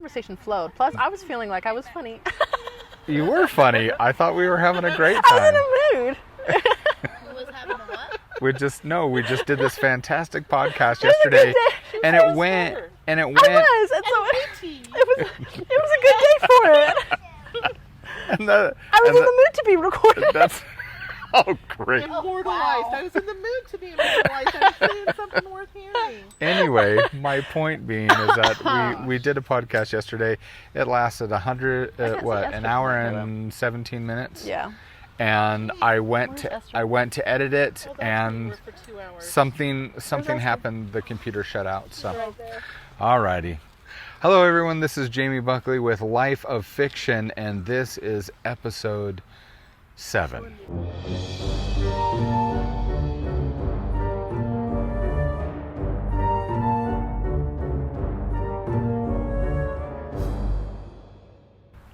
Conversation flowed. Plus, I was feeling like I was funny. You were funny. I thought we were having a great time. I was in a mood. Who was having a what? We just did this fantastic podcast yesterday, and it went. I was. It was a good day for it. I was in the mood to be recorded. That's great. Immortalized. I was in the mood to be immortalized. I was saying something worth hearing. Anyway, my point being is that we did a podcast yesterday. It lasted an hour and 17 minutes. Yeah. And I went to edit it, and something happened. The computer shut out. So, alrighty. Hello, everyone. This is Jamie Buckley with Life of Fiction, and this is episode 7.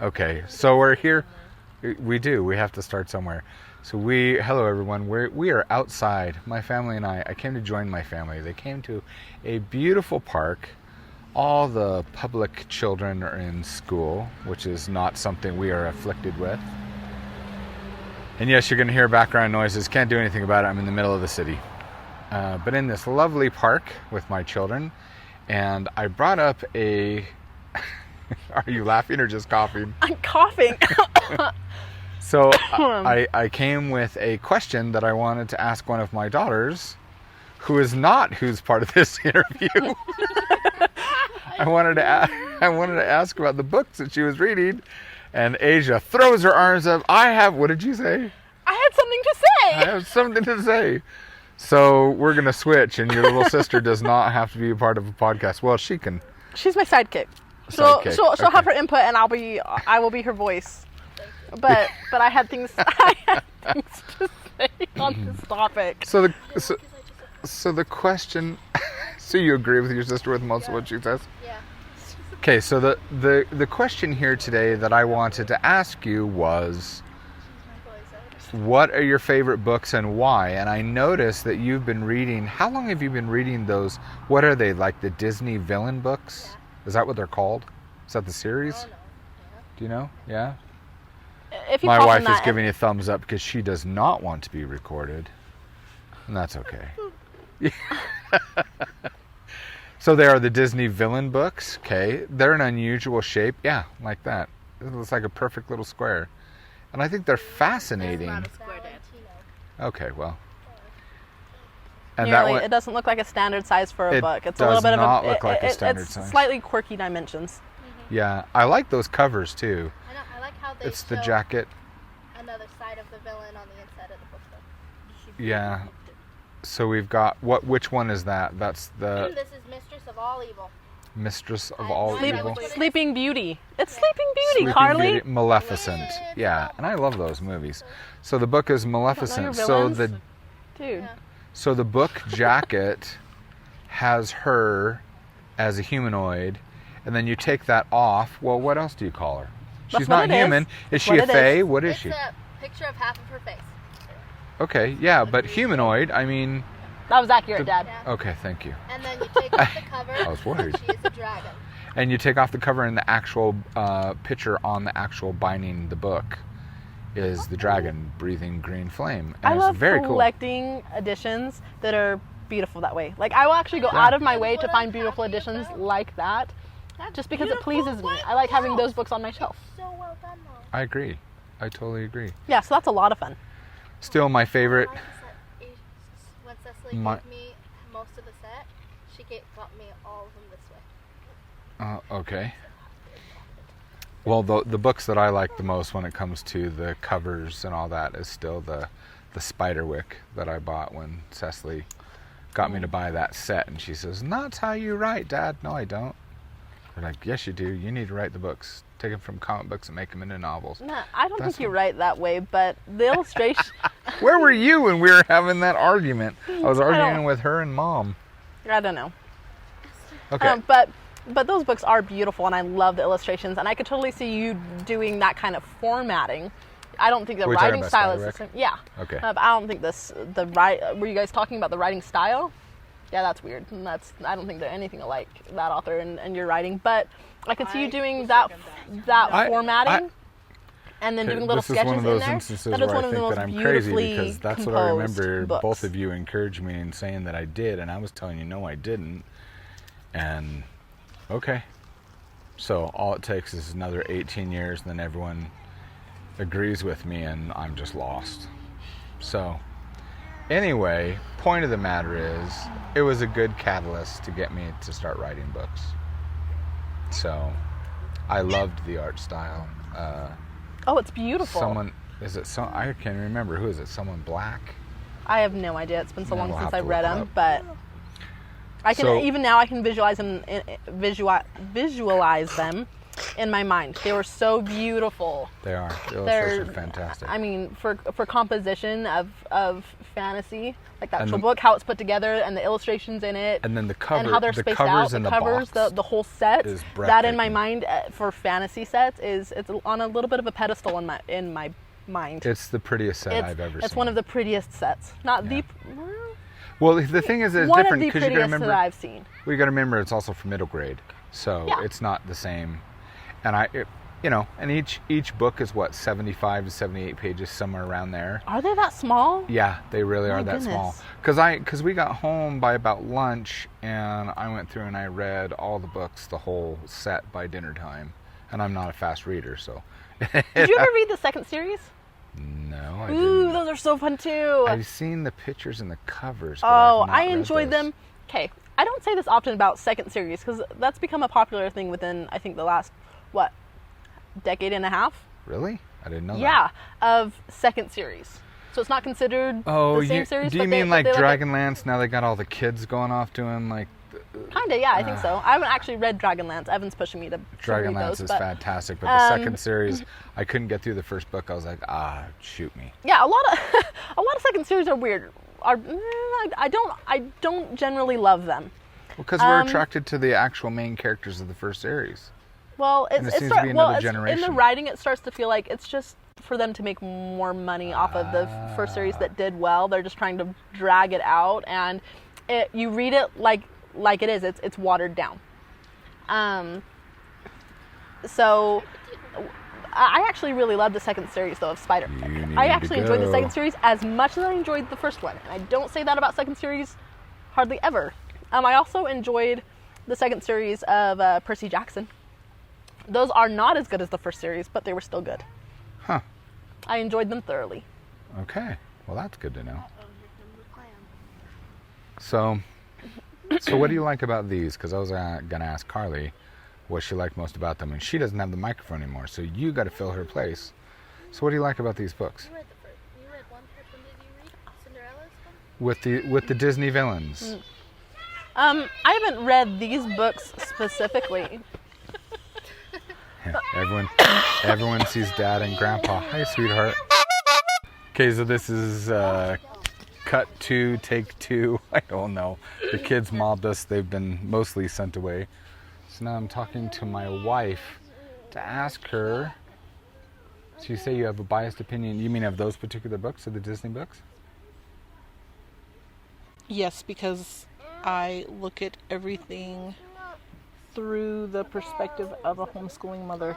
Okay, so we're here. We have to start somewhere. So hello everyone, we are outside, my family and I came to join my family. They came to a beautiful park. All the public children are in school, which is not something we are afflicted with. And yes, you're going to hear background noises, can't do anything about it, I'm in the middle of the city. But in this lovely park with my children, and I brought up a... Are you laughing or just coughing? I'm coughing. So I came with a question that I wanted to ask one of my daughters, who's part of this interview. I wanted to ask about the books that she was reading, and Asia throws her arms up. What did you say? I had something to say. I have something to say. So we're going to switch, and your little sister does not have to be a part of a podcast. Well, she can. She's my sidekick. She'll have her input, and I will be her voice. But I had things to say on this topic. So the question. So you agree with your sister with most of what she says? Yeah. Okay, so the question here today that I wanted to ask you was, what are your favorite books and why? And I noticed that you've been reading. How long have you been reading those? What are they, like the Disney villain books? Yeah. Is that what they're called? Is that the series? Oh, no. Yeah. Do you know? Yeah. If you My wife is giving you a thumbs up because she does not want to be recorded, and that's okay. So they are the Disney villain books. Okay, they're an unusual shape. Yeah, like that. It looks like a perfect little square, and I think they're fascinating. That's not a square, Dad. Okay, well. And it doesn't look like a standard size for a book. It's a little bit of not look like a standard size. It's slightly quirky dimensions. Mm-hmm. Yeah, I like those covers too. I know. I like how they It's the show jacket. another side of the villain on the inside of the book, though. Yeah. So we've got which one is that? That's the This is Mistress of All Evil. Mistress of All Evil. Sleeping Beauty. It's Sleeping Beauty, Sleeping Carly. Beauty, Maleficent. Yeah, and I love those movies. So the book is Maleficent. So Dude. Yeah. So the book jacket has her as a humanoid, and then you take that off. Well, what else do you call her? She's not human. Is she a fae? What is she? It's a picture of half of her face. Okay, yeah, but humanoid, I mean... That was accurate, Dad. Yeah. Okay, thank you. And then you take off the cover. I was worried. She is a dragon. And you take off the cover, and the actual picture on the actual binding the book is the dragon breathing green flame. And I love it's very collecting editions that are beautiful that way. Like, I will actually go out of my way to find beautiful editions like that, just because it pleases me. I like having those books on my shelf. So well done, Mom. I agree. I totally agree. Yeah, so that's a lot of fun. Still my favorite. When Cecily gave me most of the set, she got me all of them this way. Okay. Well, the books that I like the most when it comes to the covers and all that is still the Spiderwick that I bought when Cecily got me to buy that set, and she says, "That's how you write, Dad." No, I don't. We're like, "Yes, you do. You need to write the books. Take them from comic books and make them into novels." No, I don't think you write that way, but the illustration... Where were you when we were having that argument? I was arguing with her and Mom. I don't know. Okay. But those books are beautiful, and I love the illustrations, and I could totally see you doing that kind of formating. I don't think the writing style is the same. Yeah. Okay. But I don't think were you guys talking about the writing style? Yeah, that's weird. And I don't think they're anything like that author and your writing. But I could see you doing that formatting. And then doing little sketches in there. This is one of those instances where I think that I'm crazy because that's what I remember both of you encouraged me in saying that I did, and I was telling you no, I didn't. And okay, so all it takes is another 18 years, and then everyone agrees with me, and I'm just lost. So anyway, point of the matter is, it was a good catalyst to get me to start writing books. So I loved the art style. Oh, it's beautiful. I can't remember. Who is it? Someone black? I have no idea. It's been so long since I read them, but I can even now I can visualize them in my mind. They were so beautiful. They are. The illustrations are fantastic. I mean, for composition of fantasy, like the actual book, how it's put together, and the illustrations in it, and then the cover, and how they're spaced out, the covers, the whole set. That in my mind for fantasy sets it's on a little bit of a pedestal in my mind. It's the prettiest set I've ever seen. It's one of the prettiest sets. Not the. Well, the thing is, it's different because you got to remember. That I've seen. We got to remember it's also for middle grade, so it's not the same. And and each book is 75 to 78 pages, somewhere around there. Are they that small? Yeah, they really are that small. Because we got home by about lunch, and I went through and I read all the books, the whole set by dinner time. And I'm not a fast reader, so. Did you ever read the second series? No, I didn't. Ooh, those are so fun too. I've seen the pictures and the covers. Oh, I enjoyed them. Okay, I don't say this often about second series because that's become a popular thing within, I think, the last, decade and a half? Really? I didn't know that. Yeah, of second series. So it's not considered the same series. Do you mean like Dragonlance? Now they got all the kids going off doing like... Kinda, yeah, I think so. I haven't actually read Dragonlance. Evan's pushing me to read those. Dragonlance is fantastic, but the second series, I couldn't get through the first book. I was like, shoot me. Yeah, a lot of second series are weird. I don't generally love them. Well, because we're attracted to the actual main characters of the first series. Well, it seems to be another generation. In the writing, it starts to feel like it's just for them to make more money off of the first series that did well. They're just trying to drag it out, and you read it like it is. It's watered down. So I actually really loved the second series though of Spider. I actually enjoyed the second series as much as I enjoyed the first one. And I don't say that about second series hardly ever. I also enjoyed the second series of Percy Jackson. Those are not as good as the first series, but they were still good. Huh. I enjoyed them thoroughly. Okay. Well, that's good to know. So what do you like about these? Because I was going to ask Carly what she liked most about them, and she doesn't have the microphone anymore, so you got to fill her place. So what do you like about these books? You read one part. When did you read Cinderella's one? With the Disney villains. I haven't read these books specifically. Everyone sees Dad and Grandpa. Hi, sweetheart. Okay, so this is cut 2, take 2. I don't know. The kids mobbed us. They've been mostly sent away. So now I'm talking to my wife to ask her. So you say you have a biased opinion. You mean of those particular books, of the Disney books? Yes, because I look at everything through the perspective of a homeschooling mother.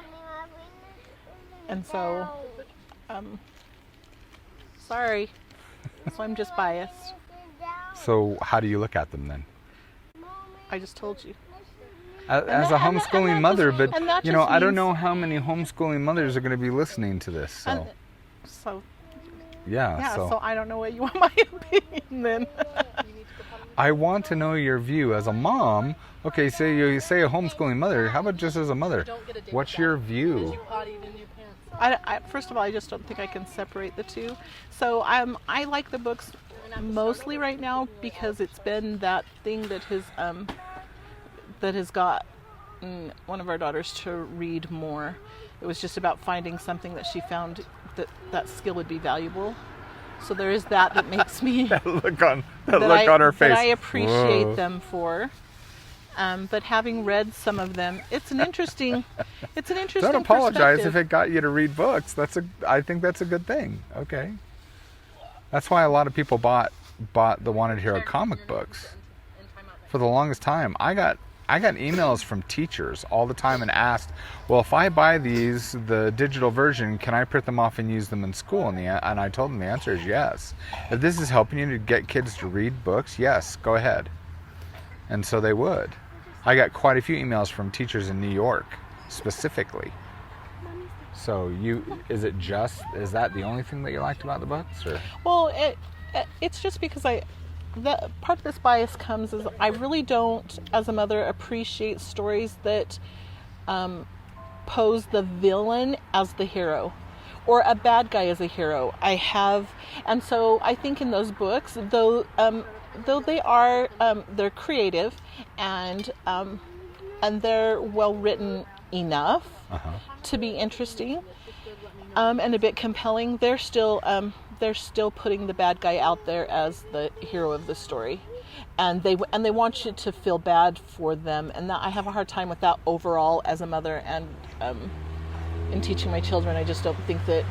And so, sorry. So I'm just biased. So how do you look at them then? I just told you. As a homeschooling mother, but I don't know how many homeschooling mothers are going to be listening to this. So so I don't know what you want my opinion then. I want to know your view as a mom. Okay, so you say a homeschooling mother. How about just as a mother? What's your view? I first of all, I just don't think I can separate the two. So I like the books mostly right now because it's been that thing that has got one of our daughters to read more. It was just about finding something that she found that skill would be valuable. So there is that makes me that look on her face. That I appreciate them for. But having read some of them, it's an interesting Don't apologize if it got you to read books. I think that's a good thing. Okay. That's why a lot of people bought the Wanted Hero comic books. For the longest time, I got I got emails from teachers all the time and asked, well, if I buy the digital version, can I print them off and use them in school? And I told them the answer is yes. If this is helping you to get kids to read books, yes, go ahead. And so they would. I got quite a few emails from teachers in New York, specifically. So is that the only thing that you liked about the books? Or? Well, it's just because the part of this bias comes is I really don't, as a mother, appreciate stories that pose the villain as the hero or a bad guy as a hero. And so I think in those books, though they are they're creative and they're well written enough to be interesting and a bit compelling, they're still putting the bad guy out there as the hero of the story, and they want you to feel bad for them, and that I have a hard time with that overall as a mother, and in teaching my children, I just don't think that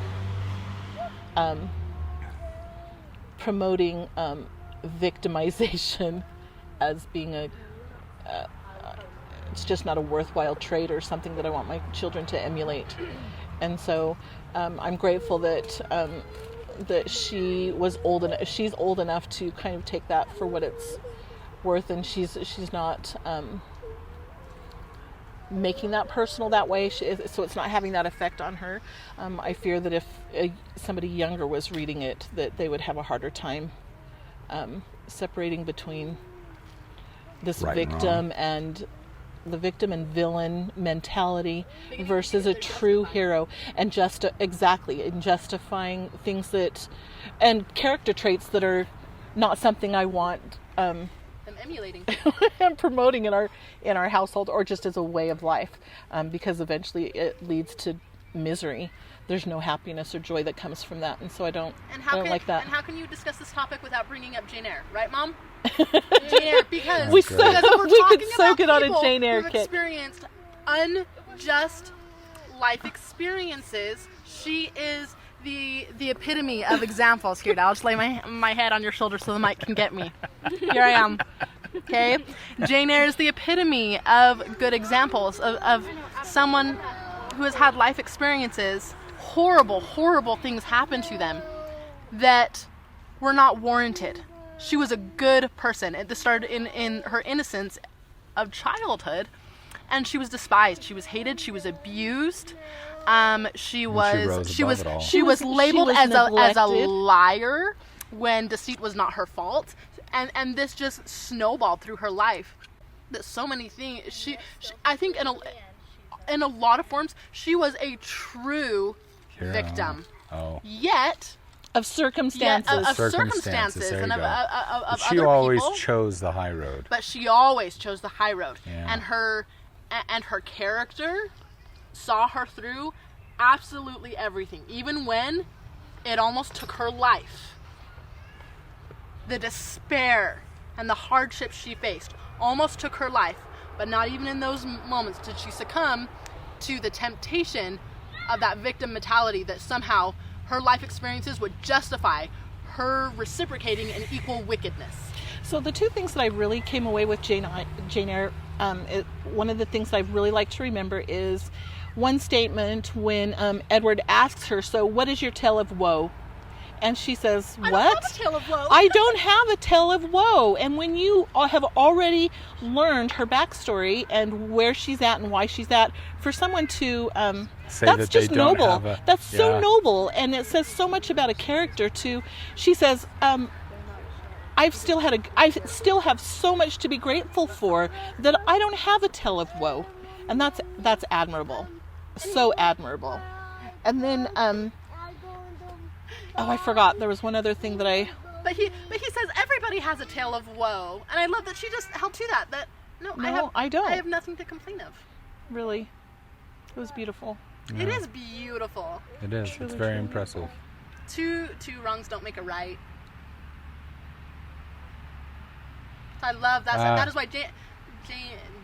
promoting victimization as being it's just not a worthwhile trait or something that I want my children to emulate. And so I'm grateful that she's old enough to kind of take that for what it's worth, and she's not making that personal that way, so it's not having that effect on her. I fear that if somebody younger was reading it, that they would have a harder time separating between this victim and the victim and villain mentality versus a true hero, and justifying things and character traits that are not something I want I'm emulating and promoting in our household, or just as a way of life, because eventually it leads to misery. There's no happiness or joy that comes from that, and so I don't like that. And how can you discuss this topic without bringing up Jane Eyre, right, Mom? Jane Eyre, because we if we're could talking so about get on a people Jane Eyre who've kick. experienced unjust life experiences, she is the epitome of examples. Here, now I'll just lay my head on your shoulder so the mic can get me. Here I am. Okay, Jane Eyre is the epitome of good examples of someone who has had life experiences. Horrible things happen to them that were not warranted. She was a good person. It started in her innocence of childhood, and she was despised. She was hated. She was abused. She was labeled as a liar when deceit was not her fault, and this just snowballed through her life. That so many things. She I think in a lot of forms, she was a true victim. Oh. Yet of circumstances. Of circumstances and of but she other always people. chose the high road. But she always chose the high road. Yeah. And her character saw her through absolutely everything, even when it almost took her life. The despair and the hardship she faced almost took her life, but not even in those moments did she succumb to the temptation of that victim mentality that somehow her life experiences would justify her reciprocating an equal wickedness. So the two things that I really came away with Jane Eyre, one of the things I really like to remember is one statement when Edward asks her, so what is your tale of woe? And she says, what? I don't have a tale of woe. I don't have a tale of woe. And when you have already learned her backstory and where she's at and why she's at, for someone to say that's that just they don't noble. have That's so noble, and it says so much about a character too. She says, I still have so much to be grateful for that I don't have a tale of woe, and that's admirable, so admirable. And then I forgot. There was one other thing that I... But he says everybody has a tale of woe. And I love that she just held to that. I don't. I have nothing to complain of. Really. It was beautiful. Yeah. It is beautiful. It is. Truly, it's very truly. impressive. Two wrongs don't make a right. I love that. That is why Jane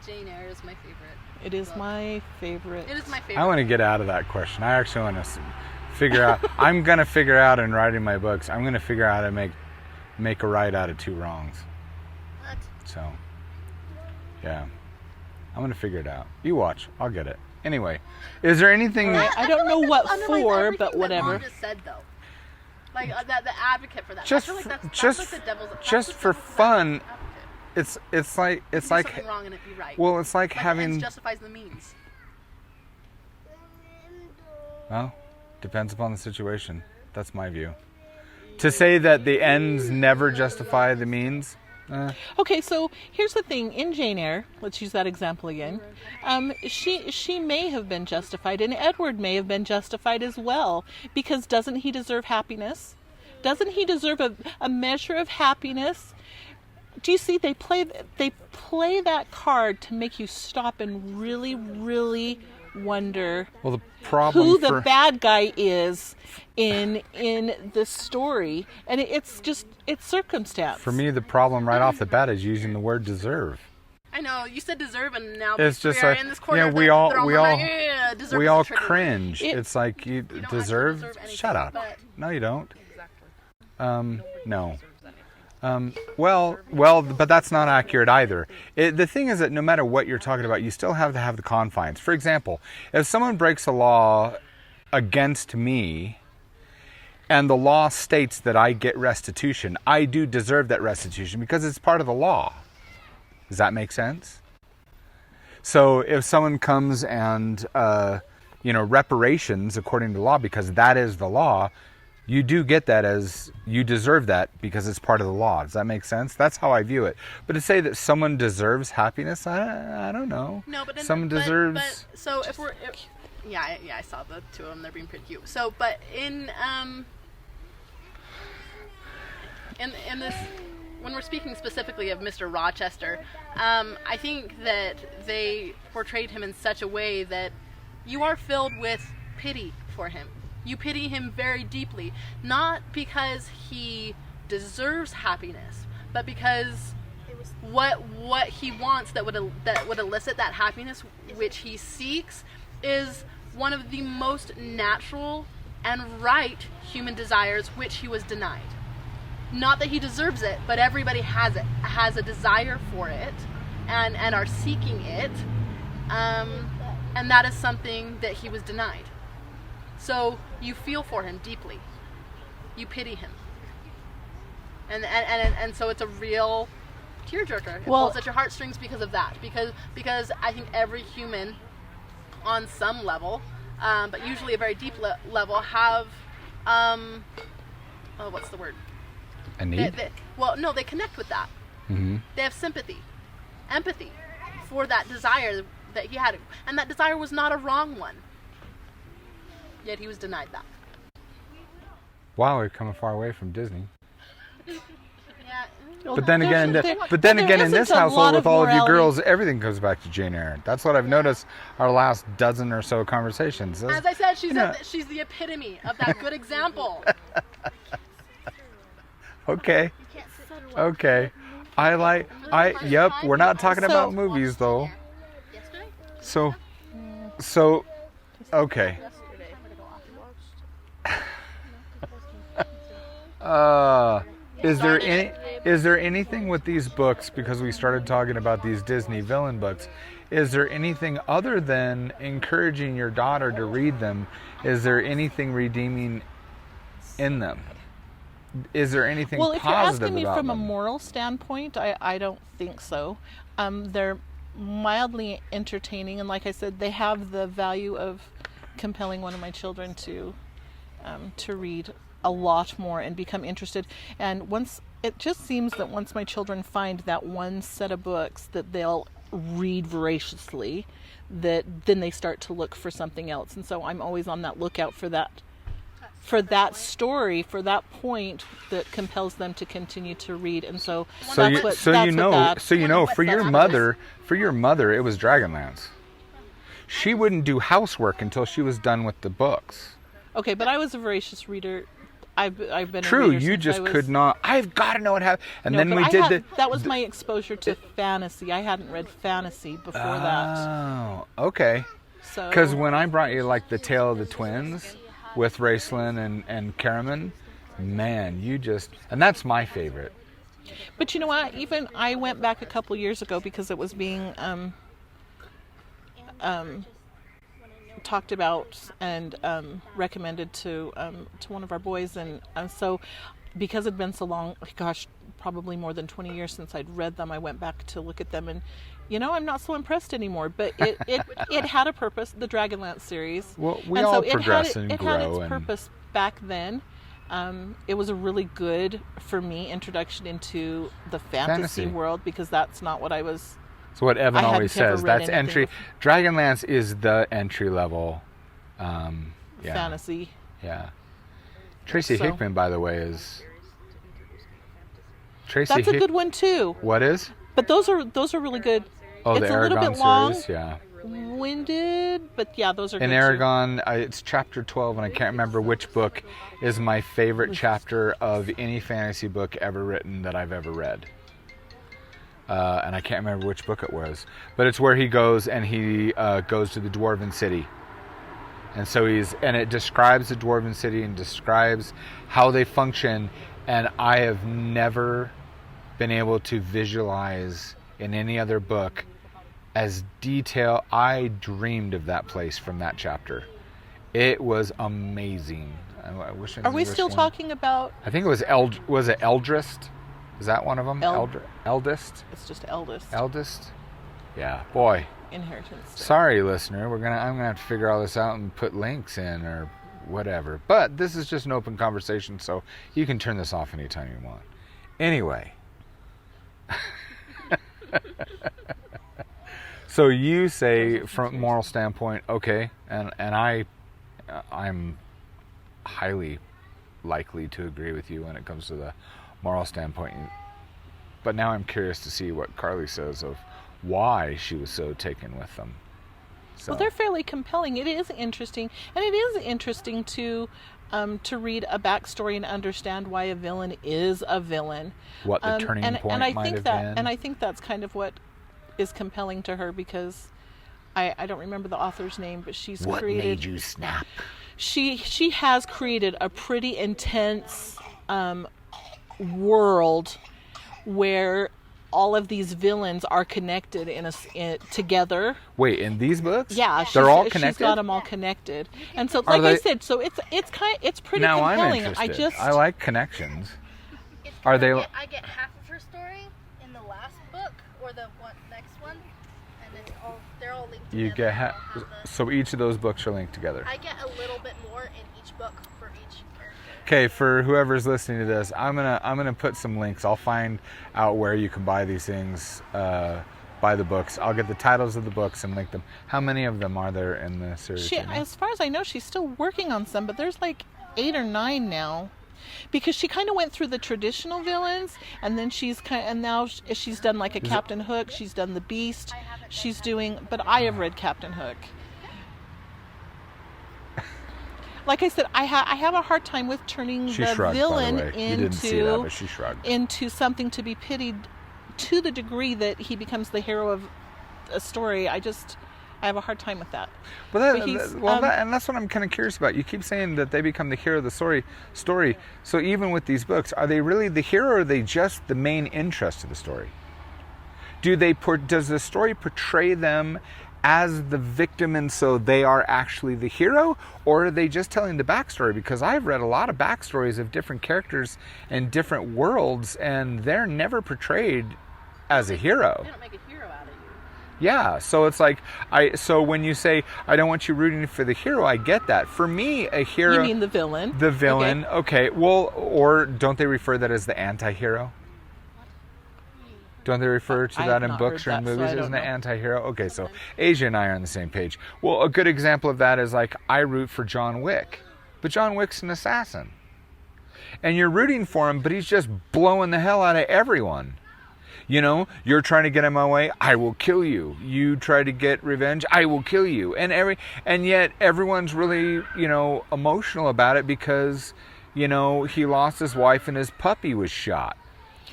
Eyre is my favorite. It is book. My favorite. It is my favorite. I want to get out of that question. I actually want to figure out. I'm going to figure out in writing my books, I'm going to figure out how to make a right out of two wrongs. What? So, yeah. I'm gonna figure it out. You watch. I'll get it. Anyway, is there anything? I don't know what Undermines for, everything but that whatever. Mom just said though. Like the advocate for that. Just I feel like that's just like the devil's. just that's for the devil's fun. advocate. It's like Do something wrong and it be right. well, it's like But the having. ends justifies the means. Well, depends upon the situation. That's my view. To say that the ends never justify the means. Okay, so here's the thing. In Jane Eyre, let's use that example again. She may have been justified, and Edward may have been justified as well, because doesn't he deserve happiness? Doesn't he deserve a measure of happiness? Do you see? They play that card to make you stop and really, really wonder Well, the problem who the bad guy is in the story, and it's circumstance. For me, the problem right off the bat is using the word deserve. I know you said deserve, and now It's we just are like, in this corner. we all deserve we is all a trigger word. cringe. It's like you don't have to deserve. deserve anything, Shut up. but- No, you don't. No. Well, but that's not accurate either. The thing is that no matter what you're talking about, you still have to have the confines. For example, if someone breaks a law against me, and the law states that I get restitution, I do deserve that restitution because it's part of the law. Does that make sense? So if someone comes and, reparations according to law, because that is the law, you do get that as you deserve that because it's part of the law. Does that make sense? That's how I view it. But to say that someone deserves happiness, I don't know. No, but someone deserves. But so I saw the two of them. They're being pretty cute. So, but in this, when we're speaking specifically of Mr. Rochester, I think that they portrayed him in such a way that you are filled with pity for him. You pity him very deeply, not because he deserves happiness, but because what he wants that would elicit that happiness which he seeks is one of the most natural and right human desires which he was denied. Not that he deserves it, but everybody has it, has a desire for it, and are seeking it, and that is something that he was denied. So you feel for him deeply. You pity him. And so it's a real tearjerker. It pulls at your heartstrings because of that. Because I think every human, on some level, but usually a very deep level, have what's the word? A need? They connect with that. Mm-hmm. They have sympathy, empathy for that desire that he had, and that desire was not a wrong one. Yet he was denied that. Wow, we've come far away from Disney. Yeah. But then again, in this household with all of you girls, everything goes back to Jane Eyre. That's what I've noticed our last dozen or so conversations. As I said, she's the epitome of that good example. Okay. Okay. We're not talking about movies though. So, okay. Is there anything with these books, because we started talking about these Disney villain books, is there anything other than encouraging your daughter to read them? Is there anything redeeming in them? Is there anything positive about them? Well, if you're asking me from a moral standpoint, I don't think so. They're mildly entertaining, and like I said, they have the value of compelling one of my children to read a lot more and become interested. And it just seems that once my children find that one set of books that they'll read voraciously, that then they start to look for something else. And so I'm always on that lookout for that story, for that point that compels them to continue to read. And so for your mother, it was Dragonlance. She wouldn't do housework until she was done with the books. Okay, but I was a voracious reader. I've been true. A reader You just could not. I've got to know what happened. And then we did that was my exposure to fantasy. I hadn't read fantasy before that. Oh, okay. So because when I brought you like the Tale of the Twins with Raceland and Caraman, man, and that's my favorite. But you know what? Even I went back a couple years ago because it was being talked about and recommended to one of our boys, and so because it'd been so long, gosh, probably more than 20 years since I'd read them, I went back to look at them, and I'm not so impressed anymore. But it had a purpose. The Dragonlance series. Well, we and all so progress and it grow. had its purpose back then. It was a really good, for me, introduction into the fantasy world, because that's not what I was. So what Evan always says, that's entry. Before. Dragonlance is the entry level fantasy. Yeah. Tracy Hickman, by the way, is. Tracy That's a good one too. What is? But those are really good. Oh, it's the a Aragon little bit long, series, yeah. Winded, but yeah, those are in good Aragon, it's chapter 12, and I can't remember which book is my favorite chapter of any fantasy book ever written that I've ever read. And I can't remember which book it was, but it's where he goes and he goes to the Dwarven City, and so it describes the Dwarven City and describes how they function, and I have never been able to visualize in any other book as detail. I dreamed of that place from that chapter. It was amazing. I wish I knew Are we which still one. talking about? I think it was was it Eldrist? Is that one of them? Eldest? It's just eldest. Eldest? Yeah, boy. Inheritance. Sorry, listener. I'm gonna have to figure all this out and put links in or whatever. But this is just an open conversation, so you can turn this off anytime you want. Anyway. So you say, from a moral standpoint, okay, and I'm highly likely to agree with you when it comes to the moral standpoint. But now I'm curious to see what Carly says of why she was so taken with them. So. Well, they're fairly compelling. It is interesting, and it is interesting to read a backstory and understand why a villain is a villain. What the turning point might have been. And I think that's kind of what is compelling to her, because I don't remember the author's name, but she's what created. What made you snap? She has created a pretty intense world where all of these villains are connected together. Wait, in these books? Yeah, they're all connected. She's got them all connected, and so I said, so it's pretty now compelling. I'm interested. I like connections. Are they? I get half of her story in the last book or the next one, and it's they're all linked together. You get so each of those books are linked together. I get a little bit more in each book for each character. Okay, for whoever's listening to this, I'm gonna put some links. I'll find out where you can buy these things, buy the books. I'll get the titles of the books and link them. How many of them are there in the series? As far as I know, she's still working on some, but there's like 8 or 9 now. Because she kind of went through the traditional villains, and then now she's done like a Captain Hook. She's done the Beast. She's doing, but I have read Captain Hook. Like I said, I have a hard time with turning the villain into something to be pitied to the degree that he becomes the hero of a story. I have a hard time with that. And that's what I'm kind of curious about. You keep saying that they become the hero of the story. So even with these books, are they really the hero, or are they just the main interest of the story? Does the story portray them as the victim, and so they are actually the hero, or are they just telling the backstory? Because I've read a lot of backstories of different characters and different worlds, and they're never portrayed as a hero. They don't make a hero out of you. Yeah, so it's like, so when you say, I don't want you rooting for the hero, I get that. For me, a hero... You mean the villain? The villain, okay. Well, or don't they refer that as the anti-hero? Don't they refer to that in books or in movies? Isn't it anti-hero? Okay, so Asia and I are on the same page. Well, a good example of that is like, I root for John Wick. But John Wick's an assassin. And you're rooting for him, but he's just blowing the hell out of everyone. You're trying to get him away, I will kill you. You try to get revenge, I will kill you. And yet everyone's really, emotional about it because, he lost his wife and his puppy was shot.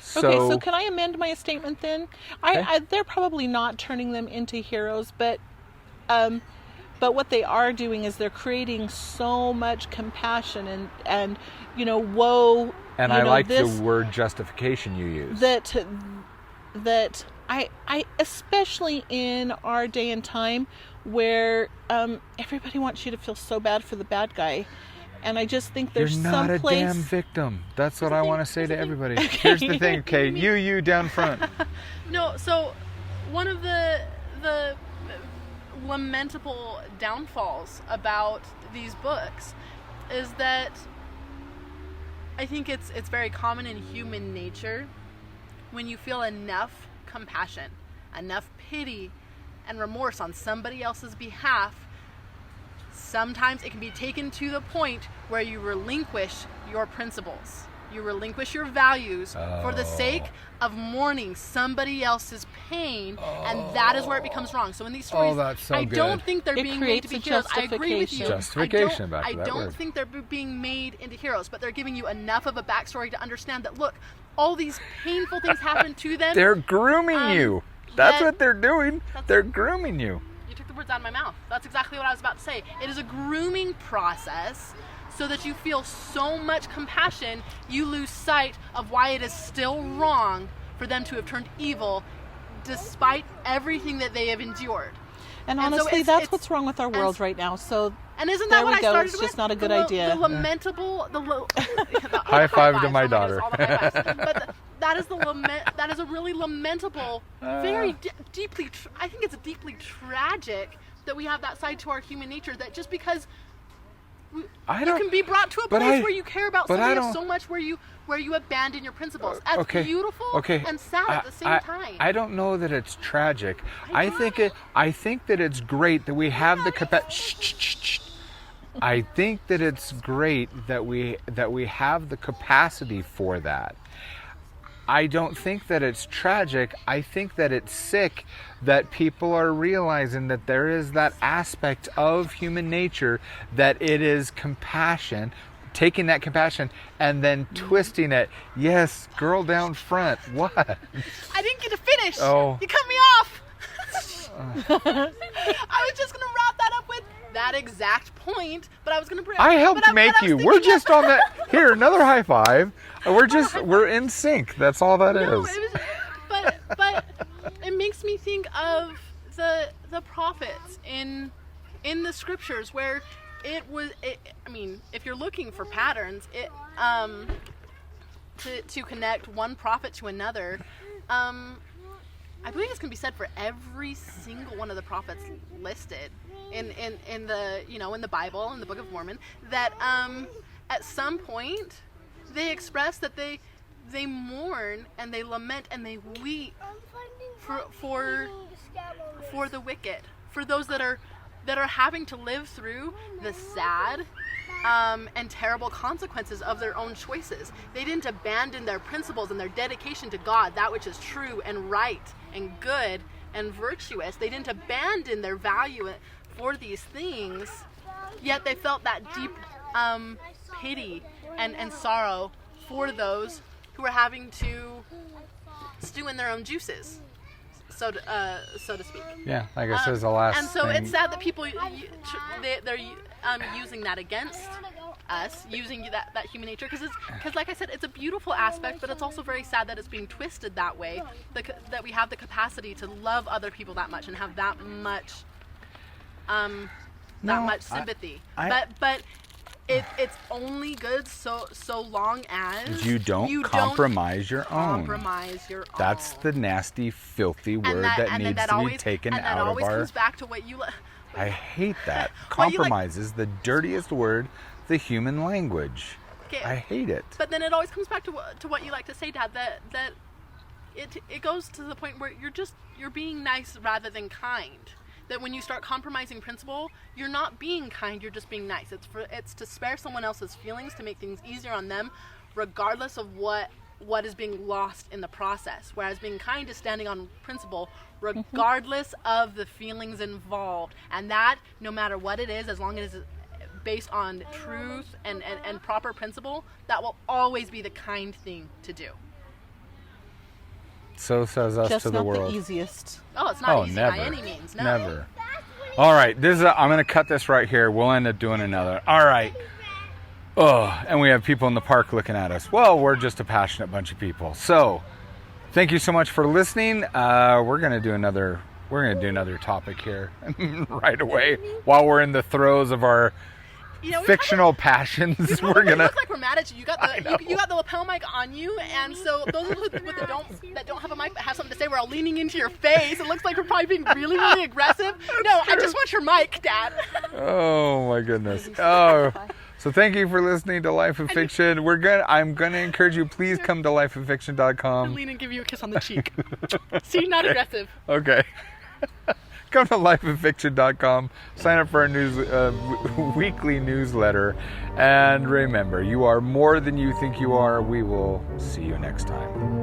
So can I amend my statement then? Okay. They're probably not turning them into heroes, but what they are doing is they're creating so much compassion and woe. And I like the word justification you use. That I especially in our day and time where everybody wants you to feel so bad for the bad guy. And I just think there's You're not some a place... damn victim. That's what I want to say to everybody. Okay. Here's the thing, okay? You down front. No, so one of the lamentable downfalls about these books is that I think it's very common in human nature when you feel enough compassion, enough pity and remorse on somebody else's behalf. Sometimes it can be taken to the point where you relinquish your principles. You relinquish your values for the sake of mourning somebody else's pain, and that is where it becomes wrong. So in these stories, that's so I good. don't think they're being made to be heroes. I agree with you. Justification, I don't think they're being made into heroes, but they're giving you enough of a backstory to understand that, look, all these painful things happen to them. They're grooming you. That's what they're doing. They're grooming you. You took the words out of my mouth. That's exactly what I was about to say. It is a grooming process so that you feel so much compassion, you lose sight of why it is still wrong for them to have turned evil despite everything that they have endured. And honestly, so that's what's wrong with our world right now. So and isn't that what I started with? It's just not a good idea. The lamentable, high five to my daughter. But that is the lament. That is a really lamentable, very deeply. I think it's deeply tragic that we have that side to our human nature. That just because you can be brought to a place where you care about somebody else so much, where you abandon your principles. That's beautiful and sad at the same time. I don't know that it's tragic. I think that it's great that we have the capacity. I think that it's great that we have the capacity for that. I don't think that it's tragic. I think that it's sick that people are realizing that there is that aspect of human nature, that it is compassion, taking that compassion and then twisting it. Yes, girl down front. What? I didn't get to finish. Oh. You cut me off. I was just going to wrap that up with that exact point, but I was going to bring... I helped make you. We're just on that... Here, another high five. We're in sync. That's all that is. But it makes me think of the prophets in the scriptures where I mean, if you're looking for patterns, to connect one prophet to another, I believe this can be said for every single one of the prophets listed in the in the Bible, in the Book of Mormon, that at some point they express that they mourn and they lament and they weep for the wicked, for those that are having to live through the sad and terrible consequences of their own choices. They didn't abandon their principles and their dedication to God, that which is true and right and good and virtuous. They didn't abandon their value for these things, yet they felt that deep pity and sorrow for those who were having to stew in their own juices, so to speak. Yeah, I guess is the last. And so thing. it's sad that people they're using that against us, using that human nature, because like I said, it's a beautiful aspect, but it's also very sad that it's being twisted that way. That we have the capacity to love other people that much and have that much sympathy. But it's only good so long as you don't compromise your own. That's the nasty, filthy word that needs to be taken out of our... And that always comes back to what you... I hate that. Compromise is the dirtiest word, the human language. Okay. I hate it. But then it always comes back to what you like to say, Dad, that it goes to the point where you're being nice rather than kind. That when you start compromising principle, you're not being kind, you're just being nice. It's to spare someone else's feelings, to make things easier on them, regardless of what is being lost in the process. Whereas being kind is standing on principle, regardless of the feelings involved. And that, no matter what it is, as long as it's based on truth and proper principle, that will always be the kind thing to do. So says us just to the world. Just not the easiest. Oh, it's not easy never. by any means. No. Never. All right, I'm going to cut this right here. We'll end up doing another. All right. Oh, and we have people in the park looking at us. Well, we're just a passionate bunch of people. So, Thank you so much for listening. We're gonna do another topic here right away while we're in the throes of our fictional passions. We're gonna look like we're mad at you. You got the lapel mic on you, and so those that don't have a mic but have something to say, we're all leaning into your face. It looks like we're probably being really, really aggressive. No, I just want your mic, Dad. Oh my goodness. Oh. So thank you for listening to Life of Fiction. I'm gonna encourage you, please come to lifeoffiction.com. Lean and give you a kiss on the cheek. See, not aggressive. Okay. Come to lifeoffiction.com, sign up for our weekly newsletter, and remember, you are more than you think you are. We will see you next time.